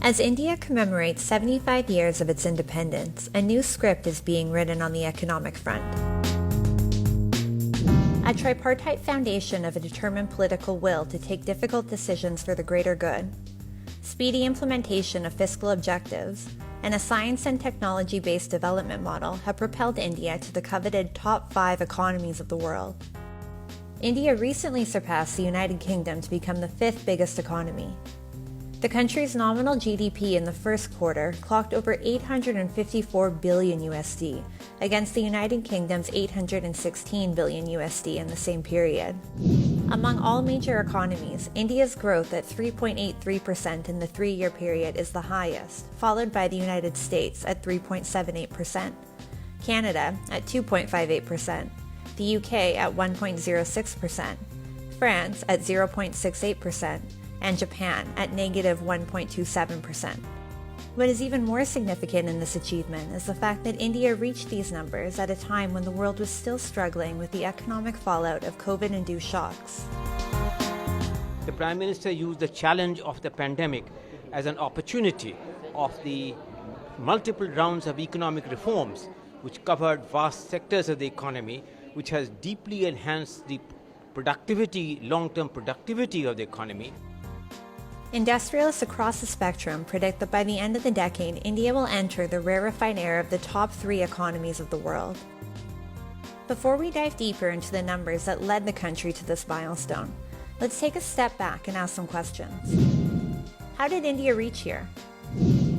As India commemorates 75 years of its independence, a new script is being written on the economic front. A tripartite foundation of a determined political will to take difficult decisions for the greater good, speedy implementation of fiscal objectives, and a science and technology-based development model have propelled India to the coveted top 5 economies of the world. India recently surpassed the United Kingdom to become the 5th biggest economy. The country's nominal GDP in the first quarter clocked over 854 billion USD against the United Kingdom's 816 billion USD in the same period. Among all major economies, India's growth at 3.83% in the 3-year period is the highest, followed by the United States at 3.78%, Canada at 2.58%, the UK at 1.06%, France at 0.68%, and Japan at negative 1.27%. What is even more significant in this achievement is the fact that India reached these numbers at a time when the world was still struggling with the economic fallout of COVID-induced shocks. The Prime Minister used the challenge of the pandemic as an opportunity of the multiple rounds of economic reforms which covered vast sectors of the economy, which has deeply enhanced the productivity, long-term productivity of the economy. Industrialists across the spectrum predict that by the end of the decade, India will enter the rarefied era of the top 3 economies of the world. Before we dive deeper into the numbers that led the country to this milestone, let's take a step back and ask some questions. How did India reach here?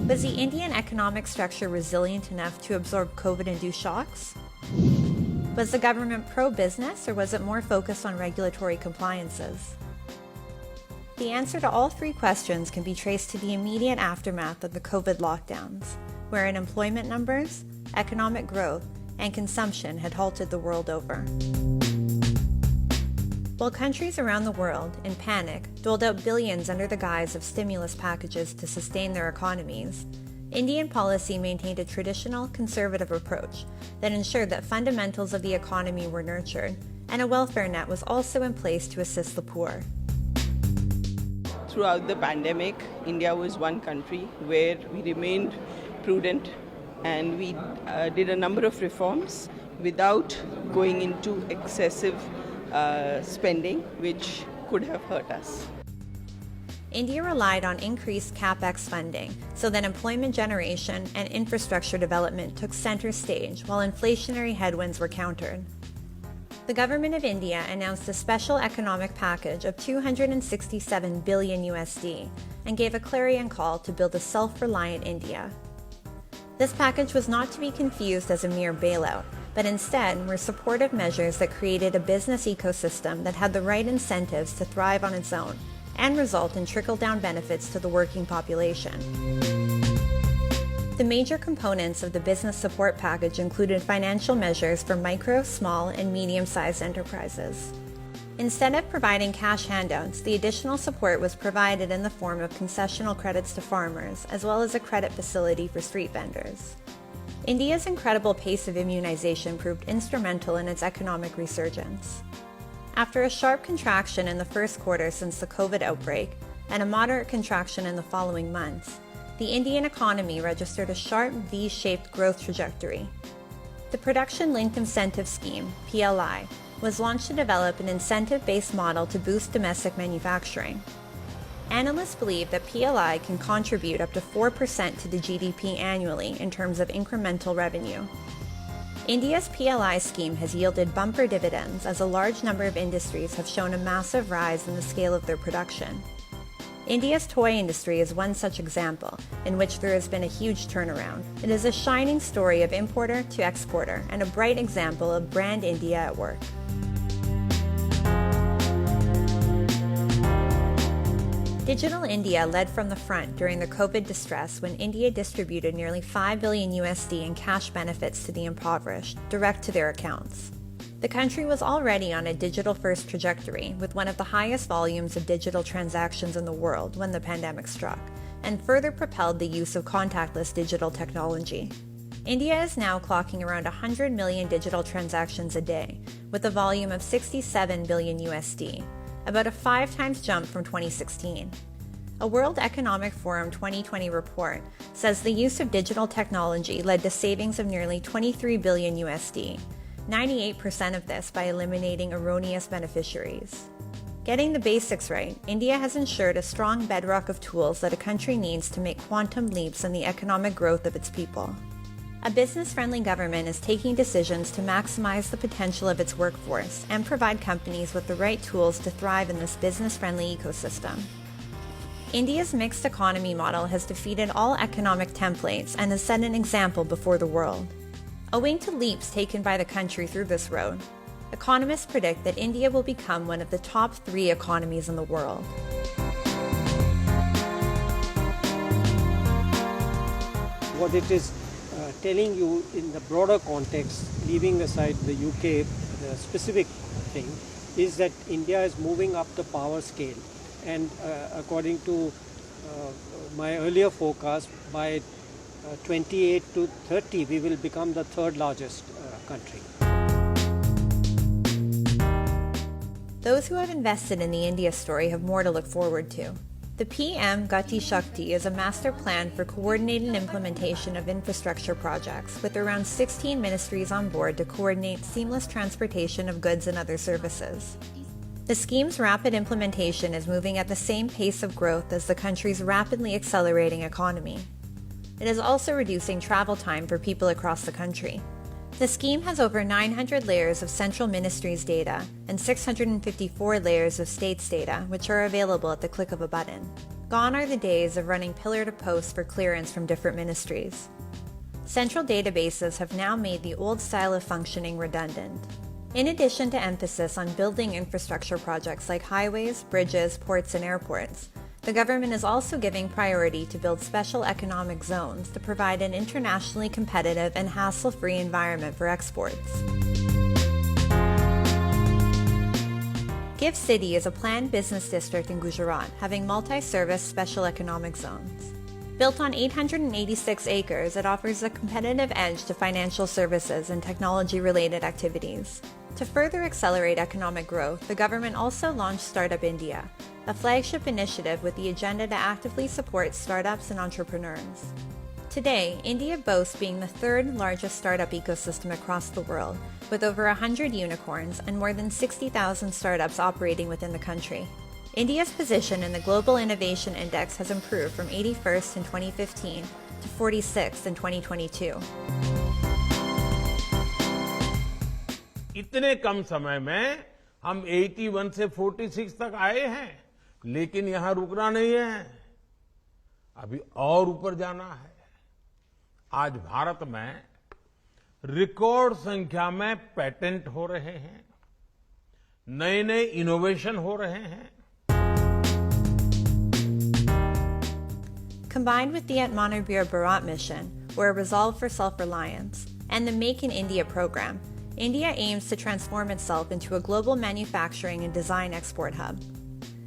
Was the Indian economic structure resilient enough to absorb COVID-induced shocks? Was the government pro-business, or was it more focused on regulatory compliances? The answer to all 3 questions can be traced to the immediate aftermath of the COVID lockdowns, wherein employment numbers, economic growth, and consumption had halted the world over. While countries around the world, in panic, doled out billions under the guise of stimulus packages to sustain their economies, Indian policy maintained a traditional, conservative approach that ensured that fundamentals of the economy were nurtured, and a welfare net was also in place to assist the poor. Throughout the pandemic, India was one country where we remained prudent and we did a number of reforms without going into excessive spending, which could have hurt us. India relied on increased capex funding so that employment generation and infrastructure development took center stage while inflationary headwinds were countered. The government of India announced a special economic package of 267 billion USD and gave a clarion call to build a self-reliant India. This package was not to be confused as a mere bailout, but instead were supportive measures that created a business ecosystem that had the right incentives to thrive on its own and result in trickle-down benefits to the working population. The major components of the business support package included financial measures for micro, small, and medium-sized enterprises. Instead of providing cash handouts, the additional support was provided in the form of concessional credits to farmers, as well as a credit facility for street vendors. India's incredible pace of immunization proved instrumental in its economic resurgence. After a sharp contraction in the first quarter since the COVID outbreak, and a moderate contraction in the following months, the Indian economy registered a sharp V-shaped growth trajectory. The Production-Linked Incentive Scheme, PLI, was launched to develop an incentive-based model to boost domestic manufacturing. Analysts believe that PLI can contribute up to 4% to the GDP annually in terms of incremental revenue. India's PLI scheme has yielded bumper dividends as a large number of industries have shown a massive rise in the scale of their production. India's toy industry is one such example, in which there has been a huge turnaround. It is a shining story of importer to exporter, and a bright example of Brand India at work. Digital India led from the front during the COVID distress when India distributed nearly 5 billion USD in cash benefits to the impoverished, direct to their accounts. The country was already on a digital-first trajectory, with one of the highest volumes of digital transactions in the world when the pandemic struck, and further propelled the use of contactless digital technology. India is now clocking around 100 million digital transactions a day, with a volume of 67 billion USD, about a 5 times jump from 2016. A World Economic Forum 2020 report says the use of digital technology led to savings of nearly 23 billion USD, 98% of this by eliminating erroneous beneficiaries. Getting the basics right, India has ensured a strong bedrock of tools that a country needs to make quantum leaps in the economic growth of its people. A business-friendly government is taking decisions to maximize the potential of its workforce and provide companies with the right tools to thrive in this business-friendly ecosystem. India's mixed economy model has defeated all economic templates and has set an example before the world. Owing to leaps taken by the country through this road, economists predict that India will become one of the top 3 economies in the world. What it is telling you in the broader context, leaving aside the UK, the specific thing, is that India is moving up the power scale. And according to my earlier forecast, by 28 to 30, we will become the 3rd largest country. Those who have invested in the India story have more to look forward to. The PM Gati Shakti is a master plan for coordinated implementation of infrastructure projects with around 16 ministries on board to coordinate seamless transportation of goods and other services. The scheme's rapid implementation is moving at the same pace of growth as the country's rapidly accelerating economy. It is also reducing travel time for people across the country. The scheme has over 900 layers of central ministries' data and 654 layers of states' data, which are available at the click of a button. Gone are the days of running pillar to post for clearance from different ministries. Central databases have now made the old style of functioning redundant. In addition to emphasis on building infrastructure projects like highways, bridges, ports, and airports, the government is also giving priority to build special economic zones to provide an internationally competitive and hassle-free environment for exports. GIFT City is a planned business district in Gujarat having multi-service special economic zones. Built on 886 acres, it offers a competitive edge to financial services and technology-related activities. To further accelerate economic growth, the government also launched Startup India, a flagship initiative with the agenda to actively support startups and entrepreneurs. Today, India boasts being the 3rd largest startup ecosystem across the world, with over 100 unicorns and more than 60,000 startups operating within the country. India's position in the Global Innovation Index has improved from 81st in 2015 to 46th in 2022. इतने कम समय में हम 81 से 46 तक आए हैं, लेकिन यहां रुकना नहीं है, अभी और ऊपर जाना है। आज भारत में रिकॉर्ड संख्या में पेटेंट हो रहे हैं, नए-नए इनोवेशन हो रहे हैं। Combined with the Atmanirbhar Bharat mission, or a Resolve for Self-Reliance, and the Make in India program, India aims to transform itself into a global manufacturing and design export hub.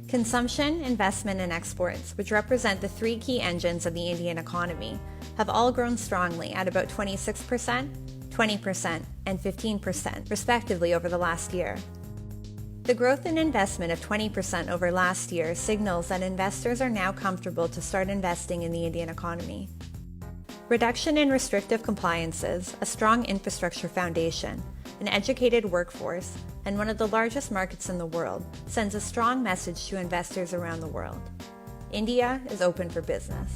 Consumption, investment, and exports, which represent the 3 key engines of the Indian economy, have all grown strongly at about 26%, 20%, and 15%, respectively, over the last year. The growth in investment of 20% over last year signals that investors are now comfortable to start investing in the Indian economy. Reduction in restrictive compliances, a strong infrastructure foundation, an educated workforce, and one of the largest markets in the world sends a strong message to investors around the world. India is open for business.